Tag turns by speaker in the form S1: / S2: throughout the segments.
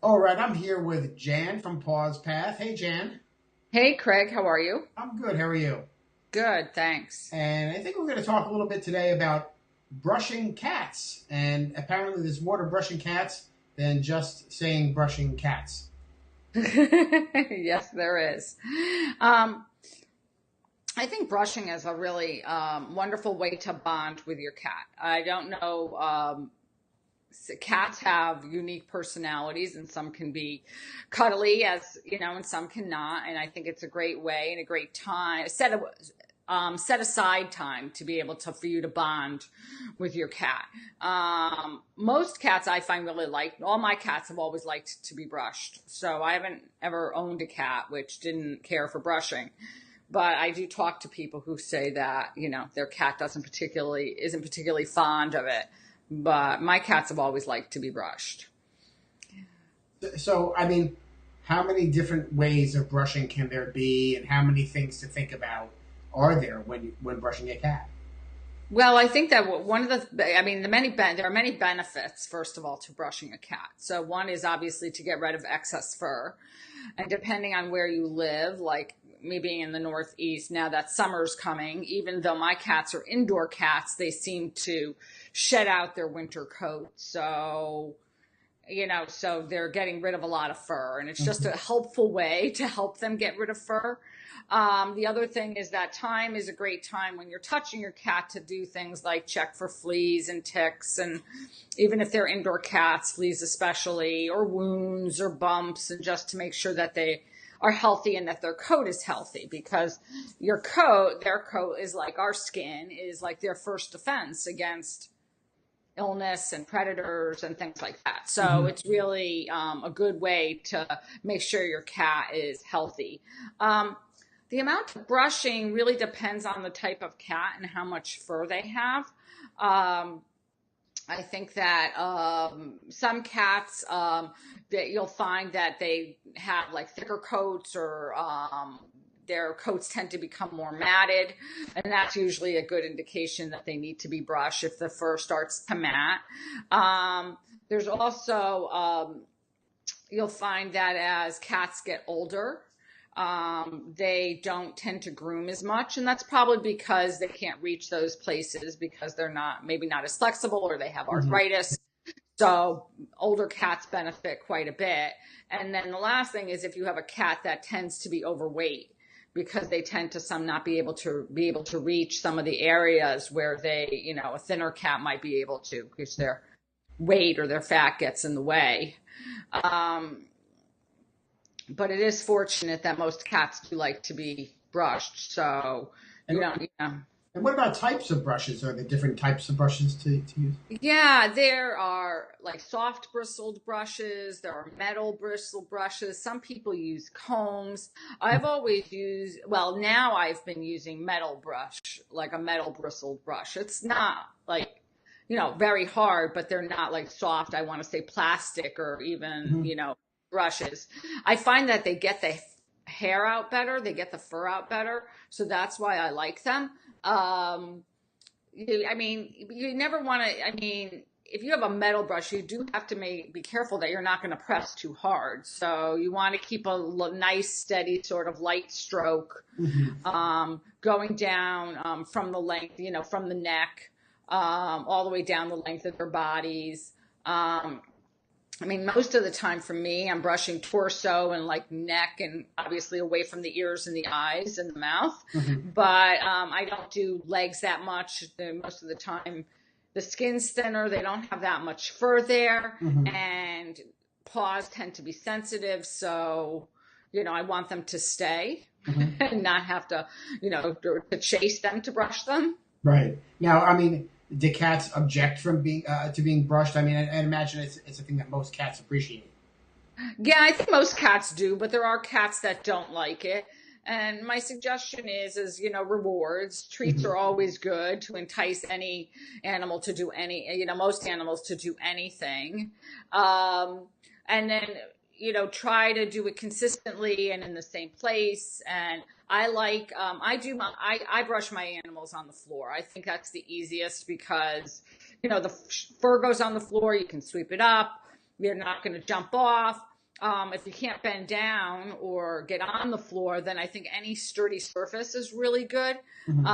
S1: All right, I'm here with Jan from Paws Path. Hey, Jan.
S2: Hey Craig, how are you?
S1: I'm good. How are you?
S2: Good, thanks.
S1: And I think we're going to talk a little bit today about brushing cats. And apparently, there's more to brushing cats than just saying brushing cats.
S2: Yes, there is. Um, I think brushing is a really wonderful way to bond with your cat. I don't know. Cats have unique personalities, and some can be cuddly, as you know, and some cannot. And I think it's a great way and a great time set aside time to be able to for you to bond with your cat. Most cats I find really like. All my cats have always liked to be brushed, so I haven't ever owned a cat which didn't care for brushing. But I do talk to people who say that, their cat isn't particularly fond of it. But my cats have always liked to be brushed.
S1: So, I mean, how many different ways of brushing can there be, and how many things to think about are there when brushing a cat?
S2: Well, I think that one of the, I mean, there are many benefits, first of all, to brushing a cat. So one is obviously to get rid of excess fur. And depending on where you live, like me being in the Northeast, now that summer's coming, even though my cats are indoor cats, they seem to shed out their winter coat. So they're getting rid of a lot of fur, and it's just a helpful way to help them get rid of fur. The other thing is that time is a great time when you're touching your cat to do things like check for fleas and ticks, and even if they're indoor cats, fleas especially, or wounds or bumps, and just to make sure that they are healthy and that their coat is healthy, because their coat is like our skin, is like their first defense against illness and predators and things like that. So
S1: Hmm.
S2: it's really a good way to make sure your cat is healthy. The amount of brushing really depends on the type of cat and how much fur they have. Um, I think that some cats that you'll find that they have like thicker coats, or their coats tend to become more matted, and that's usually a good indication that they need to be brushed if the fur starts to mat. There's also you'll find that as cats get older, they don't tend to groom as much, and that's probably because they can't reach those places because they're maybe not as flexible, or they have
S1: Hmm.
S2: arthritis. So older cats benefit quite a bit. And then the last thing is if you have a cat that tends to be overweight, because they tend to some not be able to reach some of the areas where a thinner cat might be able to, because their weight or their fat gets in the way. Um, but it is fortunate that most cats do like to be brushed. So you
S1: And,
S2: don't, you know.
S1: and what about types of brushes? Are there different types of brushes to use?
S2: Yeah, there are like soft bristled brushes, there are metal bristled brushes. Some people use combs. Well, now I've been using metal brush, like a metal bristled brush. It's not like, very hard, but they're not like soft, I want to say plastic, or even,
S1: Hmm.
S2: brushes. I find that they get the hair out better, they get the fur out better. So that's why I like them. Um, you never want to. If you have a metal brush, you do have to be careful that you're not going to press too hard. So you want to keep a nice, steady, sort of light stroke,
S1: Hmm.
S2: going down from the length, from the neck, all the way down the length of their bodies. Um, most of the time for me, I'm brushing torso and like neck, and obviously away from the ears and the eyes and the mouth.
S1: Hmm.
S2: But I don't do legs that much. Most of the time, the skin's thinner. They don't have that much fur there,
S1: Hmm.
S2: and paws tend to be sensitive. So, I want them to stay
S1: Hmm.
S2: and not have to, to chase them to brush them.
S1: Right. Now, I mean, do cats object from being to being brushed? I mean, I imagine it's a thing that most cats appreciate.
S2: Yeah, I think most cats do, but there are cats that don't like it. And my suggestion is, rewards. Treats
S1: Hmm.
S2: are always good to entice any animal to do most animals to do anything. Um, and then, try to do it consistently and in the same place. And I brush my animals on the floor. I think that's the easiest because, the fur goes on the floor. You can sweep it up. You're not going to jump off. If you can't bend down or get on the floor, then I think any sturdy surface is really good.
S1: Hmm.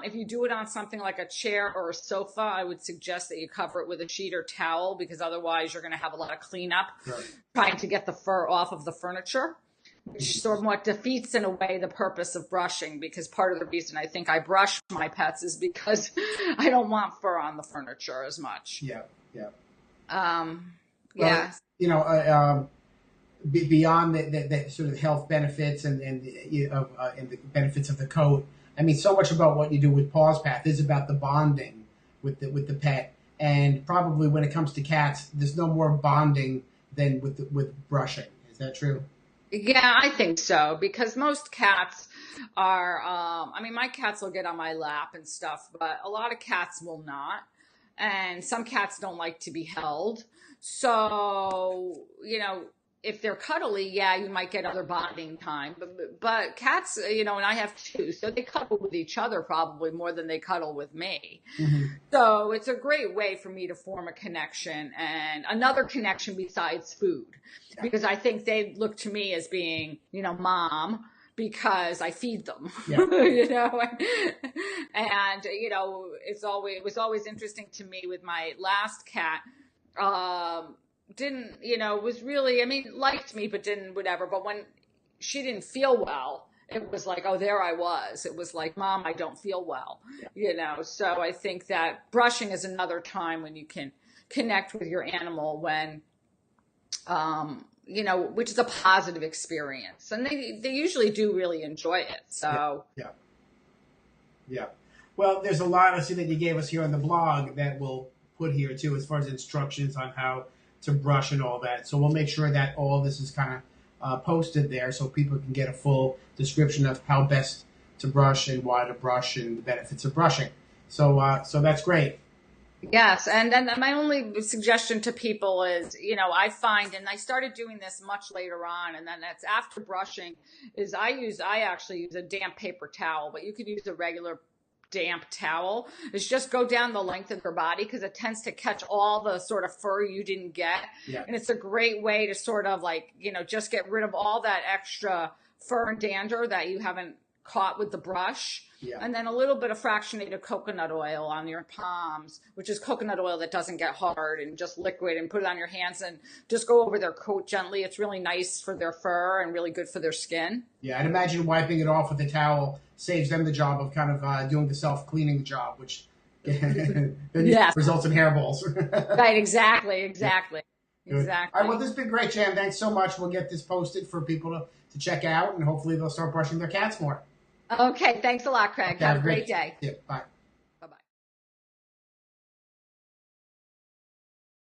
S2: If you do it on something like a chair or a sofa, I would suggest that you cover it with a sheet or towel, because otherwise you're going to have a lot of cleanup
S1: Sure.
S2: trying to get the fur off of the furniture, which somewhat defeats in a way the purpose of brushing, because part of the reason I think I brush my pets is because I don't want fur on the furniture as much.
S1: Yeah, yeah.
S2: Um,
S1: Well,
S2: yeah.
S1: you know, beyond the sort of health benefits and the benefits of the coat. I mean, so much about what you do with Paws Path is about the bonding with the pet, and probably when it comes to cats, there's no more bonding than with brushing. Is that true?
S2: Yeah, I think so, because most cats are, I mean, my cats will get on my lap and stuff, but a lot of cats will not. And some cats don't like to be held. So, if they're cuddly, yeah, you might get other bonding time. But cats, and I have two, so they cuddle with each other probably more than they cuddle with me.
S1: Hmm.
S2: So it's a great way for me to form a connection, and another connection besides food,
S1: Yeah,
S2: because I think they look to me as being, mom, because I feed them,
S1: yeah,
S2: and it was always interesting to me with my last cat. Didn't, was really, I mean, liked me, but didn't whatever. But when she didn't feel well, it was like, oh, there I was. It was like, Mom, I don't feel well, So I think that brushing is another time when you can connect with your animal when, which is a positive experience. And they usually do really enjoy it.
S1: yeah,
S2: So,
S1: yeah, yeah. Well, there's a lot I see that you gave us here on the blog that we'll put here too, as far as instructions on how to brush and all that. So we'll make sure that all this is kind of posted there, so people can get a full description of how best to brush and why to brush and the benefits of brushing. So that's great.
S2: yes, and then my only suggestion to people is, I find, and I started doing this much later on, and then that's after brushing, is I actually use a damp paper towel, but you could use a regular damp towel. Is just go down the length of your body, because it tends to catch all the sort of fur you didn't get,
S1: Yeah,
S2: and it's a great way to sort of like, just get rid of all that extra fur and dander that you haven't caught with the brush.
S1: yeah,
S2: And then a little bit of fractionated coconut oil on your palms, which is coconut oil that doesn't get hard, and just liquid, and put it on your hands and just go over their coat gently. It's really nice for their fur and really good for their skin.
S1: yeah. I'd imagine wiping it off with a towel saves them the job of kind of doing the self cleaning job, which then
S2: Yes.
S1: results in hairballs.
S2: Right. Exactly.
S1: Yeah,
S2: Exactly.
S1: good. All right. Well,
S2: Exactly.
S1: this has been great, Jan. Thanks so much. We'll get this posted for people to check out, and hopefully they'll start brushing their cats more.
S2: Okay. Thanks a lot, Craig.
S1: Okay,
S2: Have
S1: have
S2: a
S1: a
S2: great
S1: great.
S2: day.
S1: Yeah, bye.